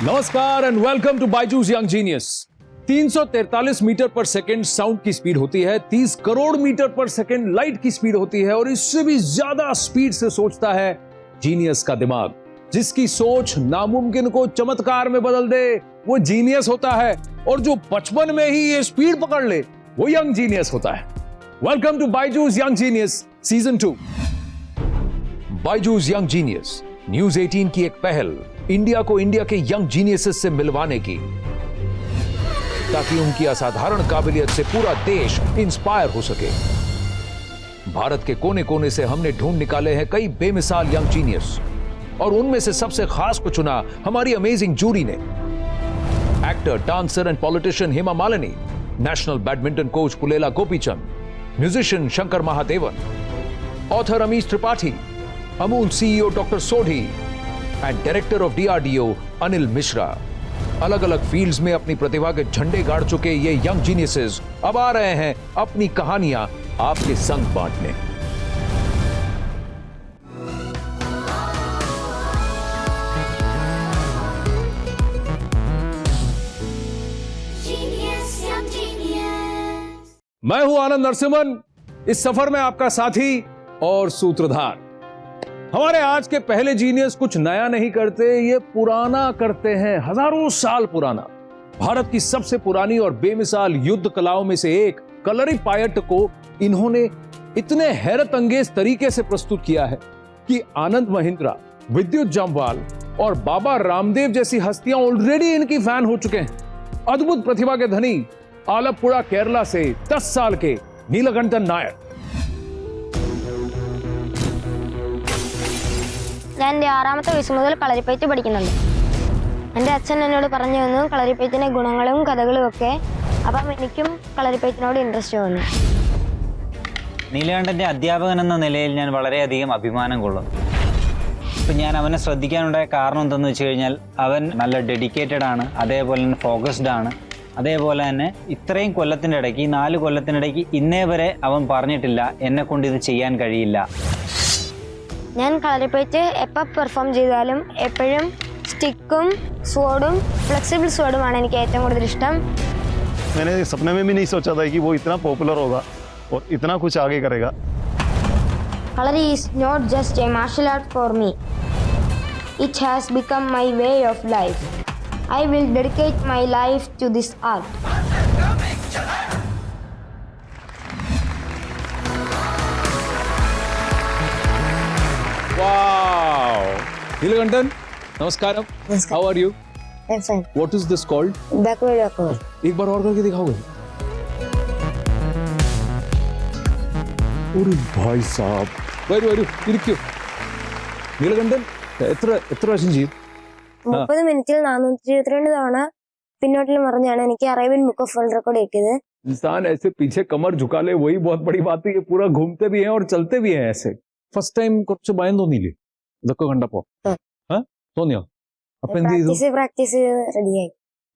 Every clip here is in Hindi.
नमस्कार and welcome to Byju's young genius. 343 metre per second sound की स्पीड होती है, 30 crore metre per second light की स्पीड होती है और इससे भी ज्यादा स्पीड से सोचता है जीनियस का दिमाग। जिसकी सोच नामुमकिन को चमत्कार में बदल दे वो जीनियस होता है, और जो बचपन में ही ये स्पीड पकड़ ले वो यंग जीनियस होता है। Welcome to Byju's young genius season 2। Byju's young genius news 18 की एक पहल इंडिया को इंडिया के यंग जीनियसेस से मिलवाने की, ताकि उनकी असाधारण काबिलियत से पूरा देश इंस्पायर हो सके। भारत के कोने कोने से हमने ढूंढ निकाले हैं कई बेमिसाल यंग जीनियस, और उनमें से सबसे खास को चुना हमारी अमेजिंग जूरी ने। Actor, dancer and politician Hema Malini, national badminton coach Pullela Gopichand, musician Shankar Mahadevan, author Amish Tripathi, Amul CEO doctor Sodhi and director of DRDO Anil Mishra. अलग अलग फील्ड्स में अपनी प्रतिभा के झंडे गाड़ चुके ये यंग जीनियसेस अब आ रहे हैं अपनी कहानियां आपके संग बांटने। मैं हूं आनंद नरसिम्हन, इस सफर में आपका साथी और सूत्रधार। हमारे आज के पहले जीनियस कुछ नया नहीं करते, ये पुराना करते हैं, हजारों साल पुराना। भारत की सबसे पुरानी और बेमिसाल युद्ध कलाओं में से एक कलरीपायट्ट को इन्होंने इतने हैरत अंगेज तरीके से प्रस्तुत किया है कि आनंद महिंद्रा, विद्युत जामवाल और बाबा रामदेव जैसी हस्तियां ऑलरेडी इनकी फैन हो चुके हैं। अद्भुत प्रतिभा के धनी आलपुड़ा केरला से 10 साल के नीलकंठन नायर। ഞാൻ എൻ്റെ 6ാമത്തെ വയസ്സ് മുതൽ കളരിപ്പയറ്റ് പഠിക്കുന്നുണ്ട്. എൻ്റെ അച്ഛൻ എന്നോട് പറഞ്ഞു തന്നു കളരിപ്പയറ്റിൻ്റെ ഗുണങ്ങളും കഥകളും ഒക്കെ. അപ്പം എനിക്കും കളരിപ്പയറ്റിനോട് ഇൻട്രസ്റ്റ് തോന്നി. നീലകണ്ഠൻ്റെ അധ്യാപകൻ എന്ന നിലയിൽ ഞാൻ വളരെയധികം അഭിമാനം കൊള്ളുന്നു. ഇപ്പം ഞാൻ അവനെ ശ്രദ്ധിക്കാനുണ്ടായ കാരണം എന്തെന്ന് വെച്ച് കഴിഞ്ഞാൽ അവൻ നല്ല ഡെഡിക്കേറ്റഡ് ആണ്, അതേപോലെ തന്നെ ഫോക്കസ്ഡ് ആണ്. അതേപോലെ തന്നെ ഇത്രയും കൊല്ലത്തിൻ്റെ ഇടയ്ക്ക്, 4 കൊല്ലത്തിനിടയ്ക്ക് ഇന്നേ വരെ അവൻ പറഞ്ഞിട്ടില്ല എന്നെ കൊണ്ട് ഇത് ചെയ്യാൻ കഴിയില്ല. ഞാൻ കളരിപ്പയറ്റ് എപ്പോൾ പെർഫോം ചെയ്താലും എപ്പോഴും സ്റ്റിക്കും സ്വോർഡും ഫ്ലെക്സിബിൾ സ്വോർഡുമാണ് എനിക്ക് ഏറ്റവും കൂടുതൽ ഇഷ്ടം. मैंने सपने में भी नहीं सोचा था कि वो इतना पॉपुलर होगा और इतना कुछ आगे करेगा. Kalari is not just a martial art for me. It has become my way of life. I will dedicate my life to this art. Wow! Neelakantan, namaskaram. How are you? I'm fine. What is this called? Backward. एक बार और करके दिखाओगे? अरे भाई साहब, വരൂ ഇരിക്കൂ. നീലകണ്ഠൻ എത്ര പ്രാവശ്യം ചെയ്യും? 30 മിനിറ്റിൽ 422 തവണ പിന്നോട്ടിൽ മറിഞ്ഞാണ് എനിക്ക് Arabian book of world record കിട്ടിയത്. इंसान ऐसे पीछे कमर झुका ले वही बहुत बड़ी बात है. ये पूरा घूमते भी हैं और चलते भी हैं ऐसे. ഫസ്റ്റ് ടൈം കുറച്ച് ഭയം തോന്നിയില്ലേ ഇതൊക്കെ കണ്ടപ്പോ? തോന്നിയോ? അപ്പൊ എന്ത് ചെയ്തു? പ്രാക്ടീസ് റെഡിയായി.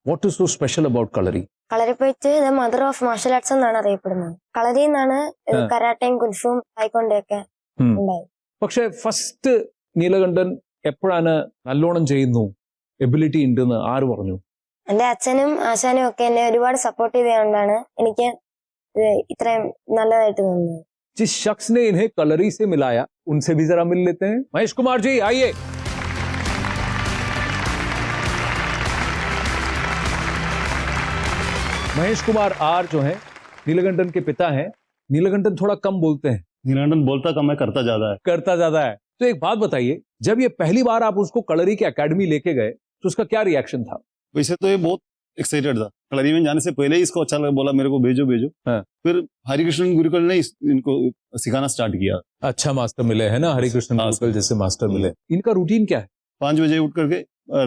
What is so special about kalari? Kalaripayattu the mother of martial arts എന്നാണ് അറിയപ്പെടുന്നത്. കളരി എന്നാണ് കരാട്ടയും കുൻഫും തായ്ക്കൊണ്ടൊക്കെ ഉണ്ടായത്. പക്ഷെ ഫസ്റ്റ് നീലകണ്ഠൻ എപ്പോഴാണ് നല്ലോണം ചെയ്യുന്നു, എബിലിറ്റി ഉണ്ടെന്ന് ആര് പറഞ്ഞു? എന്റെ അച്ഛനും ആശാനും ഒക്കെ എന്നെ ഒരുപാട് സപ്പോർട്ട് ചെയ്തുകൊണ്ടാണ് എനിക്ക് ഇത്രയും നല്ലതായിട്ട് തോന്നുന്നത്. जिस शख्स ने इन्हें कलरी से मिलाया उनसे भी जरा मिल लेते हैं. महेश कुमार जी आइए. महेश कुमार आर जो है नीलकंठन के पिता हैं. नीलकंठन थोड़ा कम बोलते हैं. नीलकंठन बोलता कम है, करता ज्यादा है. तो एक बात बताइए, जब ये पहली बार आप उसको कलरी की एकेडमी लेके गए तो उसका क्या रिएक्शन था? वैसे तो ये बहुत एक्साइटेड था. कलरी में जाने से पहले ही इसको अच्छा लगा, बोला मेरे को भेजो. फिर हरिकृष्ण गुरुकुल ने इनको सिखाना स्टार्ट किया. अच्छा मास्टर मिले है ना, हरिकृष्ण गुरुकुल जैसे मास्टर मिले. इनका रूटीन क्या है? 5 बजे उठ करके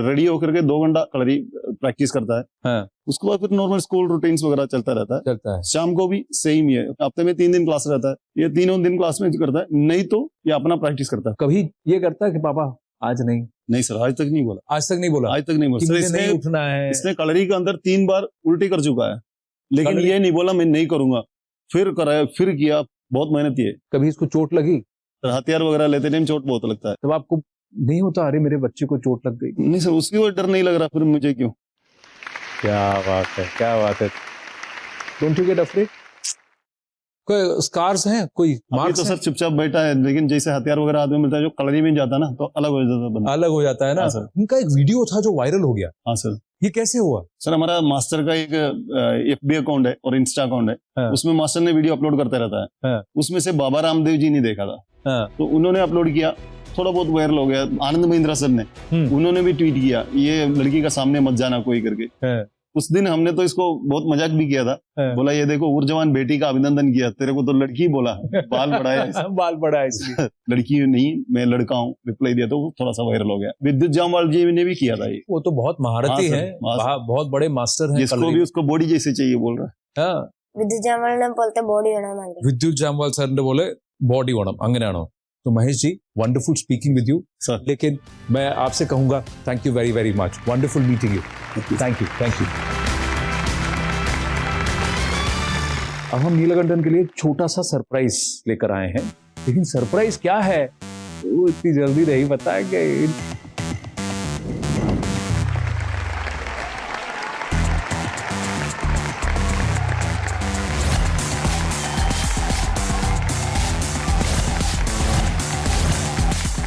रेडी होकर के 2 घंटा कलरी प्रैक्टिस करता है. उसके बाद फिर नॉर्मल स्कूल रूटीन्स वगैरह चलता रहता है. शाम को भी सेम ही है. हफ्ते में 3 दिन क्लास रहता है. ये तीनों दिन क्लास में करता है, नहीं तो ये अपना प्रैक्टिस करता है. कभी ये करता है कि पापा आज नहीं सर, आज तक नहीं बोला. आज तक नहीं बोला सर, नहीं उठना है. इसने कलरी के अंदर 3 बार उल्टी कर चुका है, लेकिन ये नहीं बोला मैं नहीं करूंगा. फिर कराया, फिर किया. बहुत मेहनती है. कभी इसको चोट लगी? हथियार वगैरह लेते टाइम चोट बहुत लगता है. तब आपको नहीं होता, अरे मेरे बच्चे को चोट लग गई? नहीं सर, उसकी कोई डर नहीं लग रहा, फिर मुझे क्यों? क्या बात है, क्या बात है। Don't you get afraid? कोई स्कार्स हैं, कोई अभी मार्क्स तो सर चुपचाप बैठा है, लेकिन जैसे हथियार वगैरह आदमी मिलता है, जो कलरी में जाता है ना, तो अलग हो जाता है बंदा। अलग हो जाता है ना। हाँ सर। उनका एक वीडियो था जो वायरल हो गया, हाँ सर। ये कैसे हुआ? सर हमारा मास्टर का एक FB अकाउंट है और इंस्टा अकाउंट है। हाँ। उसमें मास्टर ने वीडियो अपलोड करता रहता है। हाँ। उसमें से बाबा रामदेव जी ने देखा था, हाँ। तो उन्होंने अपलोड किया, थोड़ा बहुत वायरल हो गया। आनंद महिंद्रा सर ने, उन्होंने भी ट्वीट किया, ये लड़की का सामने मत जाना कोई करके। हाँ। उस दिन हमने तो इसको बहुत मजाक भी किया था। हाँ। बोला ये देखो उर्जवान बेटी का अभिनंदन किया, तेरे को तो लड़की बोला, बाल बढ़ाया इसने। बाल बढ़ा है इसलिए। लड़की नहीं, मैं लड़का हूँ, रिप्लाई दिया, तो थोड़ा सा वायरल हो गया। विद्युत जामवाल जी ने भी किया था ये। वो तो बहुत महारथी हाँ सर, हैं, हाँ। बहुत बड़े मास्टर हैं। जिसको भी उसको बॉडी जैसे चाहिए बोल रहा है। हाँ, വിദ്യുത് ജാമലിനെ പോലത്തെ ബോഡി വേണമെന്നുണ്ട്. വിദ്യുത് ജാംവാൽ സാറിന്റെ പോലെ ബോഡി വേണം, അങ്ങനെയാണോ? तो Mahesh ji, wonderful speaking with you sir. लेकिन मैं आपसे कहूंगा thank you very very much, wonderful meeting you. Thank you, thank you. अब हम नीलकंठन के लिए एक छोटा सा सरप्राइज लेकर आए हैं, लेकिन सरप्राइज क्या है वो इतनी जल्दी नहीं बताएंगे।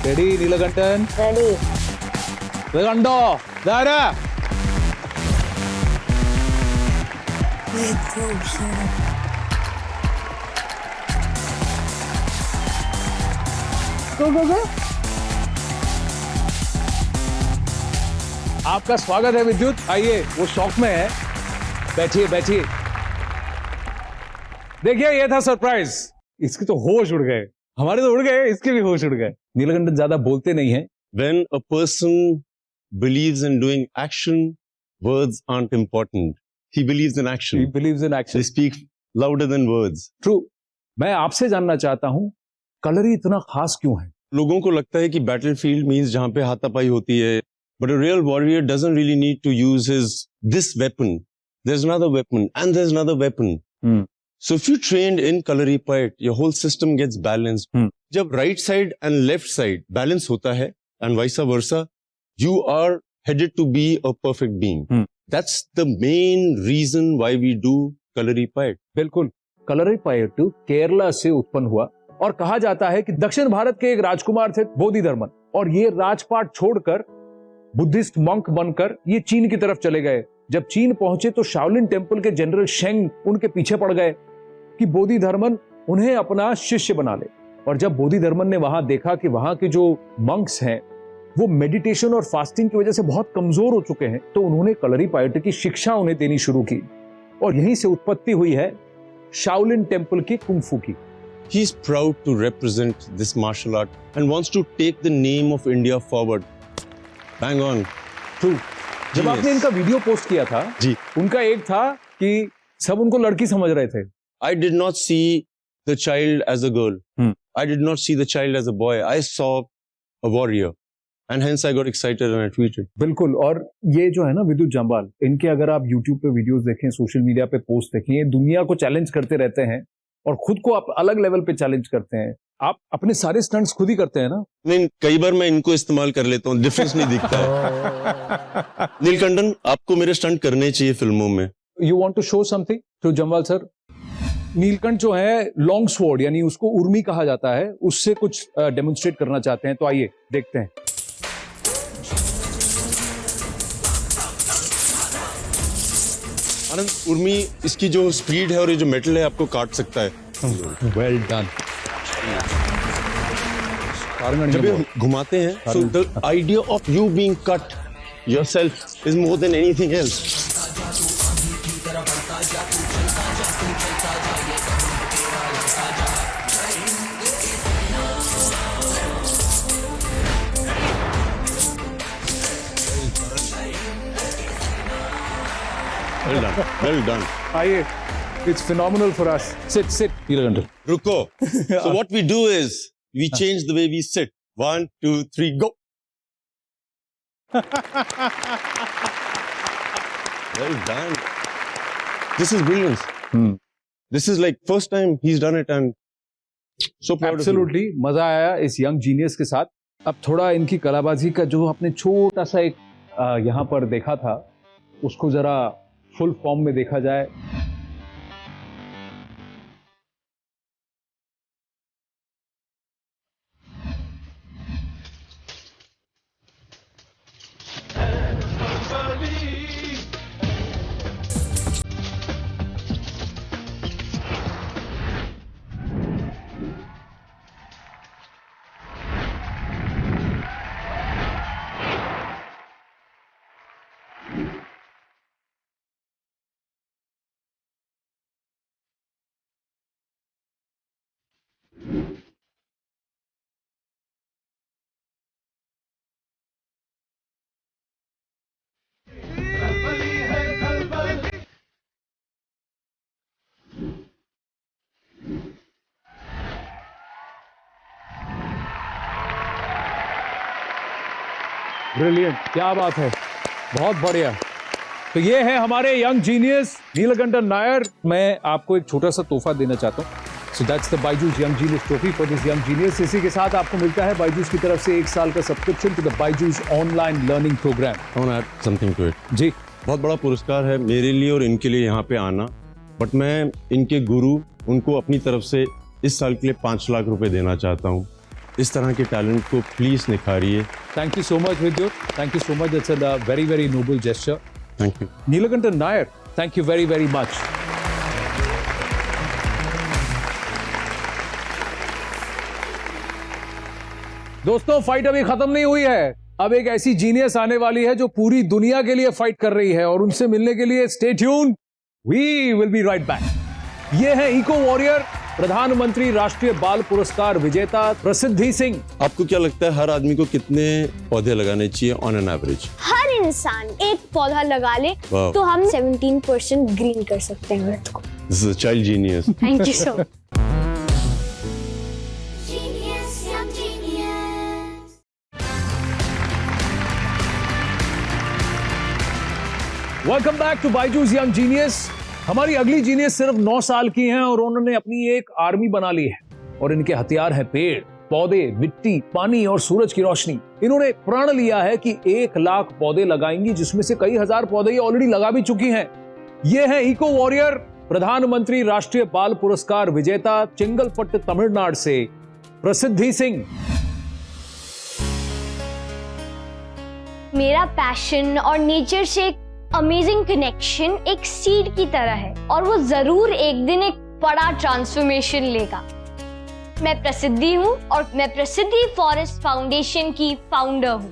रेडी नीलकंठन? റെഡി. ഇത് കണ്ടോ? ഇതാരാ? go. आपका स्वागत है विद्युत, आइए। वो शौक में है, बैठिए बैठिए। देखिए ये था सरप्राइज। इसके तो होश उड़ गए, हमारे तो उड़ गए, इसके भी होश उड़ गए। नीलकंठन ज्यादा बोलते नहीं है। When a person believes in doing action, words aren't important. He believes in action. He believes in action. They speak louder than words. True. मैं आपसे जानना चाहता हूं, कलरी इतना खास क्यों है? लोगों को लगता है कि battlefield means जहां पे हाथापाई होती है, but a real warrior doesn't really need to use this weapon. There's another weapon and there's another weapon. So if you trained in Kalaripayat, your whole system gets balanced. जब right side and left side balance होता है and vice versa, you are headed to be a perfect being. That's the main reason why we do Kalaripayat. बिल्कुल, कलरीपयट्टू केरला से उत्पन्न हुआ और कहा जाता है कि दक्षिण भारत के एक राजकुमार थे बोधिधर्मन, और ये राजपाट छोड़कर बुद्धिस्ट मंक बनकर ये चीन की तरफ चले गए। जब चीन पहुंचे तो शाओलिन टेम्पल के जनरल शेंग उनके पीछे पड़ गए कि बोधिधर्मन उन्हें अपना शिष्य बना ले। और जब बोधिधर्मन ने वहां देखा कि वहां के जो मंक्स हैं वो मेडिटेशन और फास्टिंग की वजह से बहुत कमजोर हो चुके हैं, तो उन्होंने कलरीपयट्टू की शिक्षा उन्हें देनी शुरू की, और यहीं से उत्पत्ति हुई है शाओलिन टेम्पल की कुंफू की। He's proud to represent this martial art and wants to take the name of India forward. Bang on. True. जब आपने इनका वीडियो पोस्ट किया था जी, उनका एक था कि सब उनको लड़की समझ रहे थे। I did not see the child as a girl. I did not see the child as a boy. I saw a warrior. And hence I got excited and I tweeted. बिल्कुल। और ये जो है ना विद्युत जामवाल, इनके अगर आप YouTube पे वीडियोस देखें, सोशल मीडिया पे पोस्ट देखें, ये दुनिया को चैलेंज करते रहते हैं और खुद को आप अलग लेवल पे चैलेंज करते हैं। आप अपने सारे स्टंट्स खुद ही करते हैं ना? नहीं, कई बार मैं इनको इस्तेमाल कर लेता हूँ, डिफरेंस नहीं दिखता है। नीलकंठन, आपको मेरे स्टंट करने चाहिए फिल्मों में। You want to show something to Jamwal sir? Neelkanth जो है लॉन्ग स्वॉर्ड यानी उसको उर्मी कहा जाता है, उससे कुछ डेमोन्स्ट्रेट करना चाहते हैं, तो आइए देखते हैं। आनंद, उर्मी इसकी जो स्पीड है और ये जो मेटल है आपको काट सकता है। Well done. जब ये घुमाते हैं, so the idea of you being cut yourself is more than anything else. Well done, well done. आइए, it's phenomenal for us. Sit, Neelakantan. रुको। So what we do is we change the way we sit. 1, 2, 3, go. Well done. This is brilliance. This is like first time he's done it and so proud of Absolutely, मजा आया इस यंग जीनियस के साथ। अब थोड़ा इनकी कलाबाजी का जो आपने छोटा सा एक यहाँ पर देखा था, उसको जरा फुल फॉर्म में देखा जाए। ब्रिलियंट, क्या बात है, बहुत बढ़िया। तो ये है हमारे यंग जीनियस नीलकंठन नायर। मैं आपको एक छोटा सा तोहफा देना चाहता हूँ। So that's the Byju's young genius trophy for this young genius. इसी के साथ आपको मिलता है बायजूस की तरफ से 1 साल का subscription to the Byju's online learning programme. I want to add something to it. जी, बहुत बड़ा पुरस्कार है मेरे लिए और इनके लिए यहाँ पे आना, बट मैं इनके गुरु उनको अपनी तरफ से इस साल के लिए 5 लाख रुपए देना चाहता हूँ। इस तरह के टैलेंट को प्लीज निखारिए। Thank you so much Vidyut, thank you so much, it's a very very noble gesture. Thank you Neelakantan Nair, thank you very very much. दोस्तों, फाइट अभी खत्म नहीं हुई है। अब एक ऐसी जीनियस आने वाली है जो पूरी दुनिया के लिए फाइट कर रही है, और उनसे मिलने के लिए stay tune, we will be right back. ये है इको वॉरियर, प्रधानमंत्री राष्ट्रीय बाल पुरस्कार विजेता प्रसिद्धि सिंह। आपको क्या लगता है हर आदमी को कितने पौधे लगाने चाहिए ऑन एन एवरेज? हर इंसान एक पौधा लगा ले Wow. तो हम 17% ग्रीन कर सकते हैं अर्थ को। This is a child genius. Thank you so much. Welcome back to Byju's young genius. हमारी अगली जीनियस सिर्फ 9 साल की हैं और उन्होंने अपनी एक आर्मी बना ली है, और इनके हथियार हैं पेड़, पौधे, मिट्टी, पानी और सूरज की रोशनी। इन्होंने प्रण लिया है कि 1 लाख पौधे लगाएंगी, जिसमें से कई हजार पौधे ये ऑलरेडी लगा भी चुकी हैं। ये है इको वॉरियर, प्रधानमंत्री राष्ट्रीय बाल पुरस्कार विजेता चेंगलपट्ट तमिलनाडु से प्रसिद्धि सिंह। मेरा पैशन और नेचर से एक अमेजिंग कनेक्शन एक सीड की तरह है, और वो जरूर एक दिन एक बड़ा ट्रांसफॉर्मेशन लेगा। मैं प्रसिद्धि हूँ और मैं प्रसिद्धि फॉरेस्ट फाउंडेशन की फाउंडर हूँ।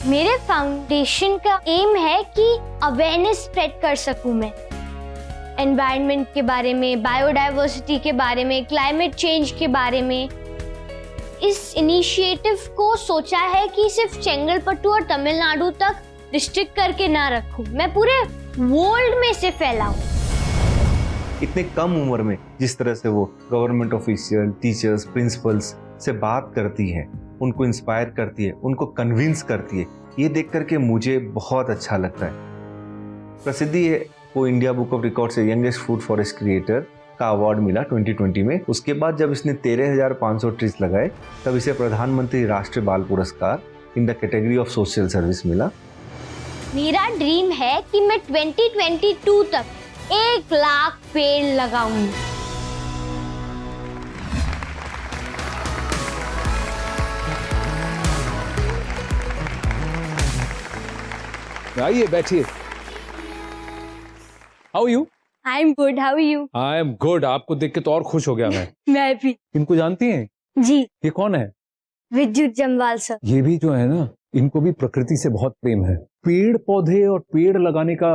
मेरे फाउंडेशन का एम है कि अवेयरनेस स्प्रेड कर सकूं मैं एनवायरनमेंट के बारे में, बायोडायवर्सिटी के बारे में, क्लाइमेट चेंज के बारे में। इस इनिशिएटिव को सोचा है कि सिर्फ चेंगलपट्टू और तमिलनाडु तक रिस्ट्रिक्ट करके ना रखूं, मैं पूरे वर्ल्ड में इसे फैलाऊं। इतने कम उम्र में जिस तरह से वो गवर्नमेंट ऑफिशियल, टीचर्स, प्रिंसिपल्स से बात करती है, उनको इंस्पायर करती है, उनको कन्विंस करती है, ये देख करके मुझे बहुत अच्छा लगता है। प्रसिद्धि को इंडिया बुक ऑफ रिकॉर्ड से यंगेस्ट फूड फॉरेस्ट क्रिएटर का अवार्ड मिला 2020 में। उसके बाद जब इसने 13,500 ट्रीज लगाए, तब इसे प्रधानमंत्री राष्ट्रीय बाल पुरस्कार in the category of social service मिला। मेरा ड्रीम है कि मैं 2022 तक 1 लाख पेड़ लगाऊंगी। आइए, बैठिए। How you? I am good, how are you? I am good. आपको देख के तो और खुश हो गया मैं। मैं भी। इनको जानती हैं? जी, ये कौन है? विद्युत जम्वाल सर। ये भी जो है ना, इनको भी प्रकृति से बहुत प्रेम है। पेड़ पौधे और पेड़ लगाने का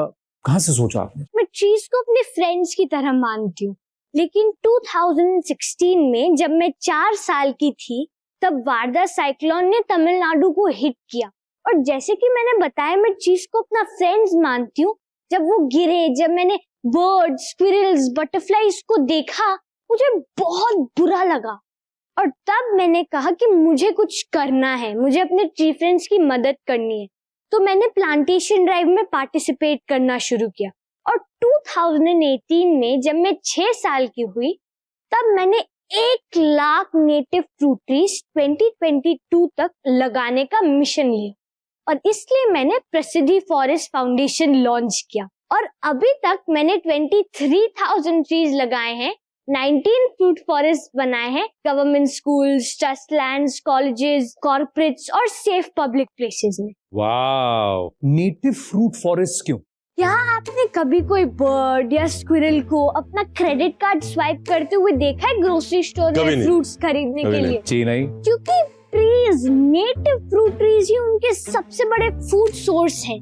कहाँ से सोचा आपने? मैं ट्रीज को अपने फ्रेंड्स की तरह मानती हूँ, लेकिन 2016 में जब मैं 4 साल की थी, तब वारदा साइक्लोन ने तमिलनाडु को हिट किया, और जैसे कि मैंने बताया, मैं ट्रीज को अपना फ्रेंड्स मानती हूँ। जब वो गिरे, जब मैंने बर्ड्स, स्क्विरल्स, बटरफ्लाईज को देखा, मुझे बहुत बुरा लगा, और तब मैंने कहा कि मुझे कुछ करना है, मुझे अपने ट्री फ्रेंड्स की मदद करनी है। तो मैंने प्लांटेशन ड्राइव में पार्टिसिपेट करना शुरू किया, और 2018 में जब मैं 6 साल की हुई, तब मैंने 1 लाख नेटिव फ्रूट ट्रीज 2022 तक लगाने का मिशन लिया और इसलिए मैंने प्रसिद्धि फॉरेस्ट फाउंडेशन लॉन्च किया और अभी तक मैंने 23,000 ट्रीज लगाए हैं, 19 फ्रूट फॉरेस्ट बनाए हैं government schools, trust lands, colleges, corporates और सेफ पब्लिक प्लेसेस में। वाओ, नेटिव फ्रूट फॉरेस्ट क्यों? क्या आपने कभी कोई बर्ड या स्क्विरल को अपना क्रेडिट कार्ड स्वाइप करते हुए देखा है ग्रोसरी स्टोर में फ्रूट्स खरीदने के लिए? जी नहीं। क्योंकि ट्रीज, नेटिव फ्रूट ट्रीज ही उनके सबसे बड़े फूड सोर्स हैं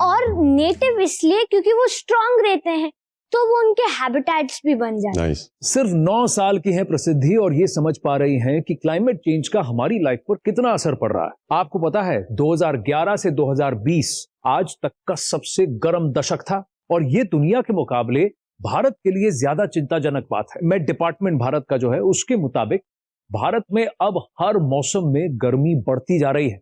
और नेटिव इसलिए क्योंकि वो स्ट्रांग रहते हैं तो वो उनके हैबिटेट्स भी बन जाते हैं। सिर्फ 9 साल की है प्रसिद्धि और ये समझ पा रही हैं कि क्लाइमेट चेंज का हमारी लाइफ पर कितना असर पड़ रहा है। आपको पता है 2011 से 2020 आज तक का सबसे गर्म दशक था और ये दुनिया के मुकाबले भारत के लिए ज्यादा चिंताजनक बात है। मेट डिपार्टमेंट भारत का जो है उसके मुताबिक भारत में अब हर मौसम में गर्मी बढ़ती जा रही है।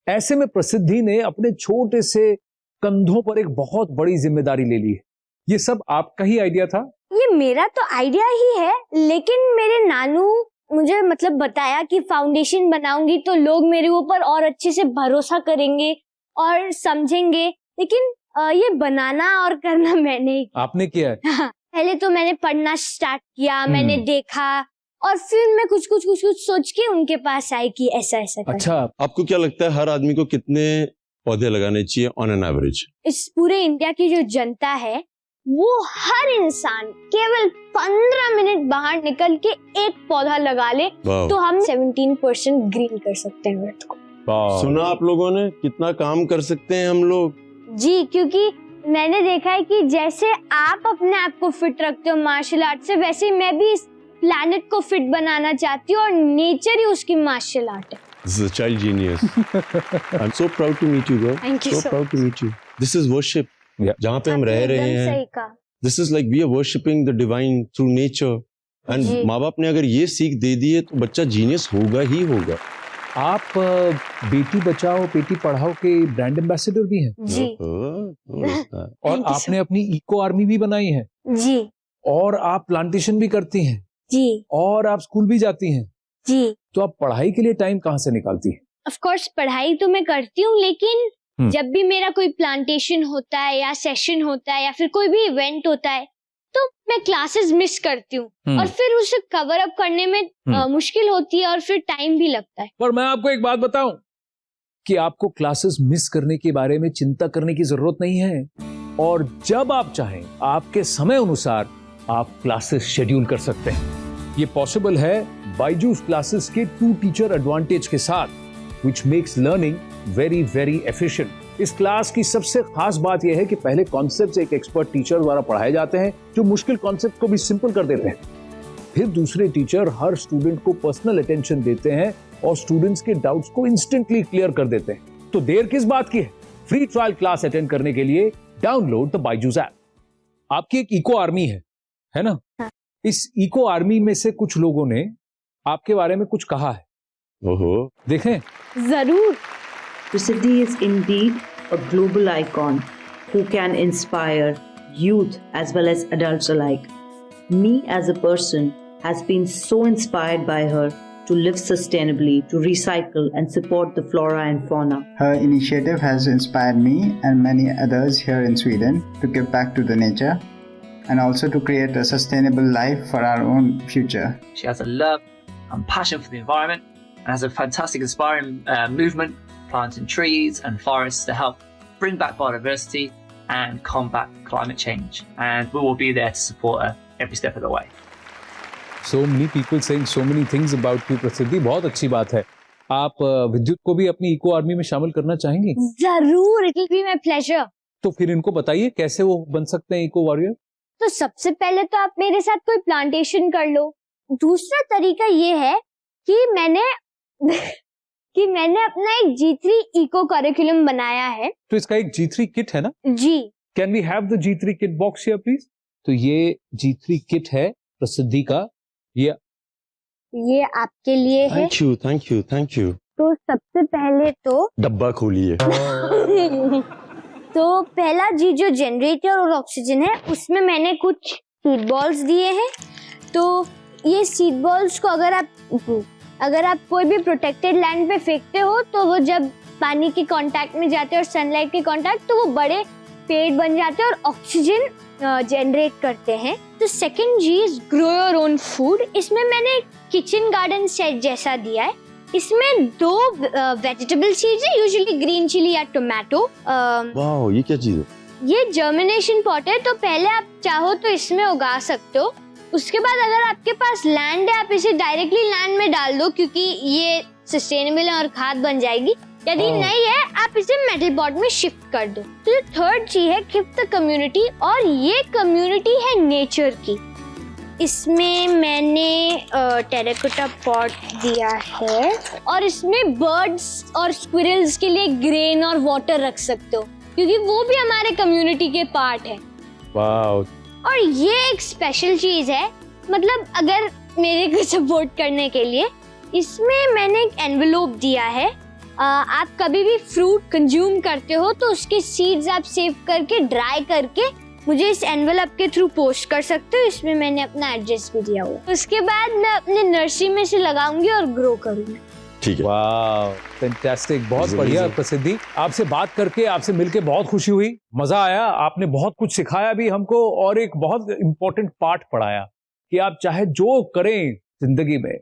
ऐसे में प्रसिद्धि ने अपने छोटे से कंधों पर एक बहुत बड़ी जिम्मेदारी ले ली है। ये सब आपका ही आइडिया था? ये मेरा तो आइडिया ही है, लेकिन मेरे नानू मुझे बताया कि फाउंडेशन बनाऊंगी तो लोग मेरे ऊपर और अच्छे से भरोसा करेंगे और समझेंगे, लेकिन ये बनाना और करना मैंने ही। आपने किया है? पहले तो मैंने पढ़ना स्टार्ट किया, मैंने देखा और फिर मैं कुछ सोच के उनके पास आई कि ऐसा ऐसा करना। अच्छा, आपको क्या लगता है हर आदमी को कितने पौधे लगाने चाहिए ऑन एन एवरेज? इस पूरे इंडिया की जो जनता है वो हर इंसान केवल 15 मिनट बाहर निकल के एक पौधा लगा ले तो हम 17% ग्रीन कर सकते हैं अर्थ को। सुना आप लोगों ने कितना काम कर सकते हैं हम लोग? जी, क्योंकि मैंने देखा है कि जैसे आप अपने आप को फिट रखते हो मार्शल आर्ट से, वैसे ही मैं भी इस प्लैनेट को फिट बनाना चाहती हूँ और नेचर ही उसकी मार्शल आर्ट है। This is a child genius. I'm so proud to meet you, girl. Thank you so proud to meet you. This is worship. जहाँ पे हम रह रहे हैं, This is like we are worshipping the divine through nature. And माँ बाप ने अगर ये सीख दे दी है तो बच्चा जीनियस होगा ही होगा। आप बेटी बचाओ बेटी पढ़ाओ के ब्रांड एम्बेसडर भी हैं जी। और आपने अपनी इको आर्मी भी बनाई है जी, और आप प्लांटेशन भी करती हैं जी, और आप स्कूल भी जाती हैं जी। तो आप पढ़ाई के लिए टाइम कहाँ से निकालती हैं? ऑफ कोर्स पढ़ाई तो मैं करती हूँ, लेकिन जब भी मेरा कोई प्लांटेशन होता है या सेशन होता है या फिर कोई भी इवेंट होता है तो मैं क्लासेस मिस करती हूँ और फिर उसे कवर अप करने में मुश्किल होती है और फिर टाइम भी लगता है। पर मैं आपको एक बात बताऊं कि आपको क्लासेस मिस करने के बारे में चिंता करने की जरूरत नहीं है और जब आप चाहें आपके समय अनुसार आप क्लासेस शेड्यूल कर सकते हैं। ये पॉसिबल है बायजूस क्लासेस के 2 टीचर एडवांटेज के साथ, which makes learning very very efficient। इस क्लास की सबसे खास बात यह है कि पहले कॉन्सेप्ट्स एक एक्सपर्ट टीचर द्वारा पढ़ाए जाते हैं जो मुश्किल कॉन्सेप्ट को भी सिंपल कर देते हैं। फिर दूसरे टीचर हर स्टूडेंट को पर्सनल अटेंशन देते हैं और स्टूडेंट्स के डाउट्स को इंस्टेंटली क्लियर कर देते हैं। तो देर किस बात की है? फ्री ट्रायल क्लास अटेंड करने के लिए डाउनलोड द बायजूस ऐप। आपकी एक इको आर्मी है ना? हाँ। इस इको आर्मी में से कुछ लोगों ने आपके बारे में कुछ कहा है। ओहो, देखें। जरूर। Prasiddhi is indeed a global icon who can inspire youth as well as adults alike. Me as a person has been so inspired by her to live sustainably, to recycle and support the flora and fauna. Her initiative has inspired me and many others here in Sweden to give back to the nature and also to create a sustainable life for our own future. She has a love and passion for the environment and has a fantastic inspiring movement planting trees and forests to help bring back biodiversity and combat climate change. And we will be there to support her every step of the way. So many people saying so many things about you, प्रसिद्धि। बहुत अच्छी बात है। आप विद्युत को भी अपनी इको आर्मी में शामिल करना चाहेंगी? जरूर, it will be my pleasure. तो फिर इनको बताइए कैसे वो बन सकते हैं इको वॉरियर? तो सबसे पहले तो आप मेरे साथ कोई प्लांटेशन कर लो। दूसरा तरीका ये है कि मैंने अपना एक G3 इको करिकुलम बनाया है। तो इसका एक G3 किट है ना? जी। Can we have the G3 kit box here please? तो ये G3 किट है प्रसिद्धि का। ये आपके लिए है। Thank you. तो सबसे पहले तो डब्बा खोलिए। तो पहला जी जो जनरेटर और ऑक्सीजन है उसमें मैंने कुछ सीड बॉल्स दिए हैं। तो ये सीड बॉल्स को अगर आप कोई भी प्रोटेक्टेड लैंड पे फेंकते हो तो वो जब पानी के कांटेक्ट में जाते हैं और सनलाइट के कांटेक्ट, तो वो बड़े पेड़ बन जाते हैं और ऑक्सीजन जनरेट करते हैं। तो second G is grow your own food. इसमें मैंने किचन गार्डन सेट जैसा दिया है। इसमें 2 वेजिटेबल सीड्स है, यूजुअली ग्रीन चिली या टोमेटो। वाह, ये क्या चीज है? ये जर्मिनेशन पॉट है, तो पहले आप चाहो तो इसमें उगा सकते हो। उसके बाद अगर आपके पास लैंड है, आप इसे डायरेक्टली लैंड में डाल दो क्योंकि ये सस्टेनेबल है और खाद बन जाएगी। यदि नहीं है, आप इसे मेटल पॉट में शिफ्ट कर दो। तो जो थर्ड चीज है कीप द कम्युनिटी, और ये कम्युनिटी है नेचर की। इसमें मैंने टेराकोटा पॉट दिया है और इसमें बर्ड्स और स्क्विरल्स के लिए ग्रेन और वाटर रख सकते हो क्योंकि वो भी हमारे कम्युनिटी के पार्ट है। वाओ। और ये एक स्पेशल चीज है, मतलब अगर मेरे को सपोर्ट करने के लिए इसमें मैंने एक एनवेलोप दिया है। आप कभी भी फ्रूट कंज्यूम करते हो तो उसके सीड्स आप सेव करके ड्राई करके मुझे इस एनवेलप के थ्रू पोस्ट कर सकते हो। इसमें मैंने अपना एड्रेस भी दिया हुआ। उसके बाद मैं अपने नर्सरी में से लगाऊंगी और ग्रो करूंगी। ठीक है। वाह, फैंटास्टिक, बहुत बढ़िया प्रसिद्धि। आपसे बात करके, आपसे मिलके बहुत खुशी हुई, मजा आया। आपने बहुत कुछ सिखाया भी हमको और एक बहुत इंपॉर्टेंट पार्ट पढ़ाया कि आप चाहे जो करें जिंदगी में,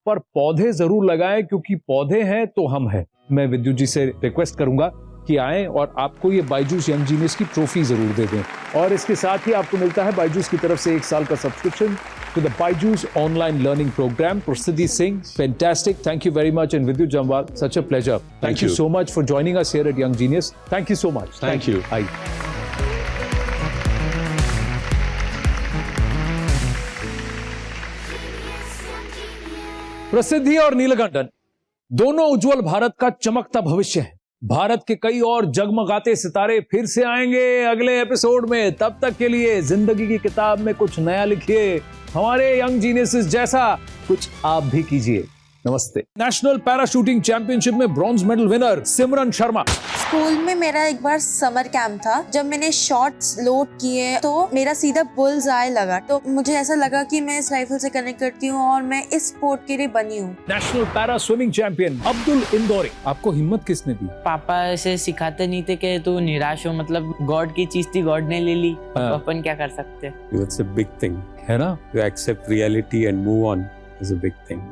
पर पौधे जरूर लगाएं क्योंकि पौधे हैं तो हम हैं। मैं विद्युत जी से रिक्वेस्ट करूंगा कि आएं और आपको ये बायजूस यंग जीनियस की ट्रॉफी जरूर दे दें। और इसके साथ ही आपको मिलता है बायजूस की तरफ से 1 साल का subscription to the Byju's online learning programme. Prasiddhi Singh, fantastic, thank you very much. And Vidyut Jammwal, such a pleasure. Thank you so much for joining us here at young genius. Thank you so much. Thank you. Prasiddhi और नीलकंठन दोनों उज्जवल भारत का चमकता भविष्य है। भारत के कई और जगमगाते सितारे फिर से आएंगे अगले एपिसोड में। तब तक के लिए जिंदगी की किताब में कुछ नया लिखिए, हमारे यंग जीनियसेस जैसा कुछ आप भी कीजिए। नमस्ते। नेशनल पैरा शूटिंग चैंपियनशिप में ब्रॉन्ज मेडल विनर सिमरन शर्मा। स्कूल में मेरा एक बार समर कैंप था। जब मैंने शॉट्स लोड किए तो मेरा सीधा बुल्स आई लगा, तो मुझे ऐसा लगा कि मैं इस राइफल से कनेक्ट करती हूँ और मैं इस स्पोर्ट के लिए बनी हूँ। National para swimming champion Abdul Indori. आपको हिम्मत किसने दी? पापा ऐसे सिखाते नहीं थे कि तू निराश हो, मतलब गॉड की चीज थी, गॉड ने ले ली, अपन क्या कर सकते। That's a big thing, है ना? to accept reality and move on is a big thing.